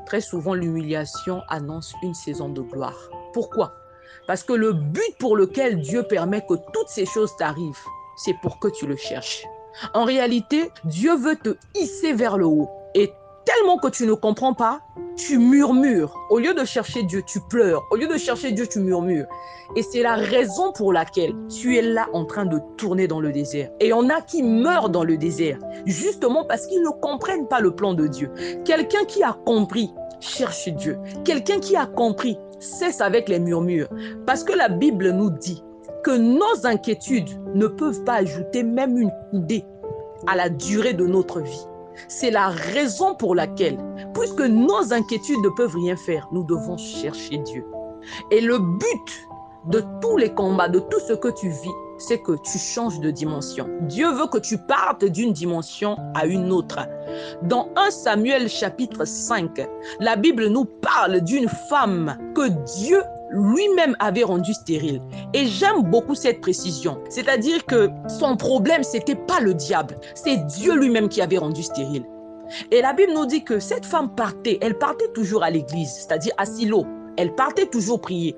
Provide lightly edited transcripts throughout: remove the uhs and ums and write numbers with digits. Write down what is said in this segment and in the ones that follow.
très souvent l'humiliation annonce une saison de gloire. Pourquoi? Parce que le but pour lequel Dieu permet que toutes ces choses t'arrivent, c'est pour que tu le cherches. En réalité, Dieu veut te hisser vers le haut. Et tellement que tu ne comprends pas, tu murmures. Au lieu de chercher Dieu, tu pleures. Au lieu de chercher Dieu, tu murmures. Et c'est la raison pour laquelle tu es là en train de tourner dans le désert. Et il y en a qui meurent dans le désert, justement parce qu'ils ne comprennent pas le plan de Dieu. Quelqu'un qui a compris cherche Dieu. Quelqu'un qui a compris cesse avec les murmures. Parce que la Bible nous dit que nos inquiétudes ne peuvent pas ajouter même une coudée à la durée de notre vie. C'est la raison pour laquelle, puisque nos inquiétudes ne peuvent rien faire, nous devons chercher Dieu. Et le but de tous les combats, de tout ce que tu vis, c'est que tu changes de dimension. Dieu veut que tu partes d'une dimension à une autre. Dans 1 Samuel chapitre 5, la Bible nous parle d'une femme que Dieu lui-même avait rendue stérile. Et j'aime beaucoup cette précision. C'est-à-dire que son problème, c'était pas le diable. C'est Dieu lui-même qui avait rendu stérile. Et la Bible nous dit que cette femme partait. Elle partait toujours à l'église, c'est-à-dire à Silo. Elle partait toujours prier.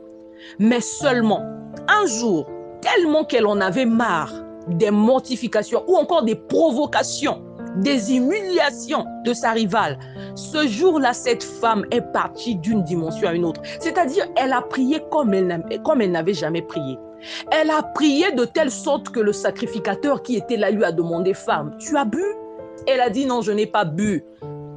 Mais seulement, un jour, tellement qu'elle en avait marre des mortifications ou encore des provocations, des humiliations de sa rivale, ce jour-là, cette femme est partie d'une dimension à une autre. C'est-à-dire, elle a prié comme elle n'avait jamais prié. Elle a prié de telle sorte que le sacrificateur qui était là lui a demandé, « Femme, tu as bu ?» Elle a dit, « Non, je n'ai pas bu.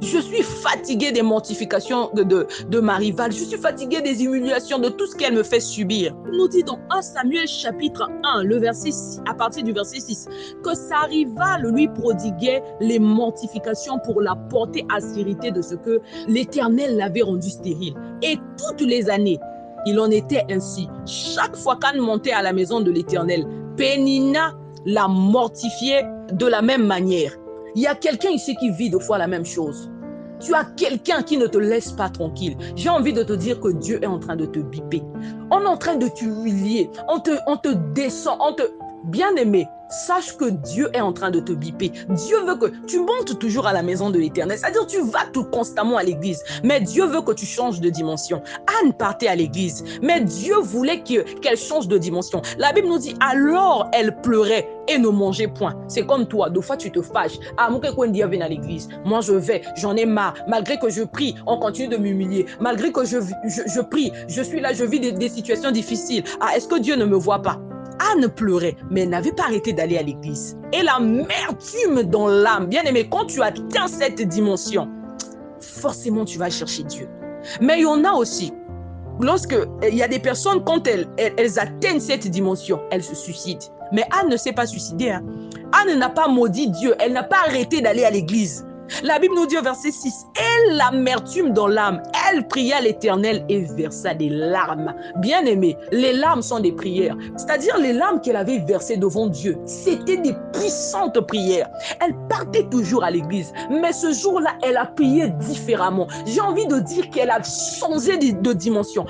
Je suis fatiguée des mortifications de ma rivale. Je suis fatiguée des humiliations, de tout ce qu'elle me fait subir. » Il nous dit dans 1 Samuel chapitre 1, le verset 6, à partir du verset 6, que sa rivale lui prodiguait les mortifications pour la porter à s'irriter de ce que l'Éternel l'avait rendu stérile. Et toutes les années, il en était ainsi. Chaque fois qu'elle montait à la maison de l'Éternel, Pénina la mortifiait de la même manière. Il y a quelqu'un ici qui vit deux fois la même chose. Tu as quelqu'un qui ne te laisse pas tranquille. J'ai envie de te dire que Dieu est en train de te biper. On est en train de t'humilier. On te descend. Bien-aimé, sache que Dieu est en train de te biper. Dieu veut que tu montes toujours à la maison de l'Éternel. C'est-à-dire tu vas tout constamment à l'église. Mais Dieu veut que tu changes de dimension. Anne partait à l'église. Mais Dieu voulait qu'elle change de dimension. La Bible nous dit, alors elle pleurait et ne mangeait point. C'est comme toi, deux fois tu te fâches. Ah, moi, quelqu'un vient à l'église. Moi, je vais, j'en ai marre. Malgré que je prie, on continue de m'humilier. Malgré que je prie, je suis là, je vis des situations difficiles. Ah, est-ce que Dieu ne me voit pas? Anne pleurait, mais elle n'avait pas arrêté d'aller à l'église. Et l'amertume dans l'âme, bien aimé, quand tu atteins cette dimension, forcément tu vas chercher Dieu. Mais il y en a aussi, lorsque il y a des personnes, quand elles atteignent cette dimension, elles se suicident. Mais Anne ne s'est pas suicidée. Hein. Anne n'a pas maudit Dieu, elle n'a pas arrêté d'aller à l'église. La Bible nous dit au verset 6, « Et l'amertume dans l'âme, elle pria l'Éternel et versa des larmes. » Bien-aimé, les larmes sont des prières. C'est-à-dire les larmes qu'elle avait versées devant Dieu, c'était des puissantes prières. Elle partait toujours à l'église, mais ce jour-là, elle a prié différemment. J'ai envie de dire qu'elle a changé de dimension.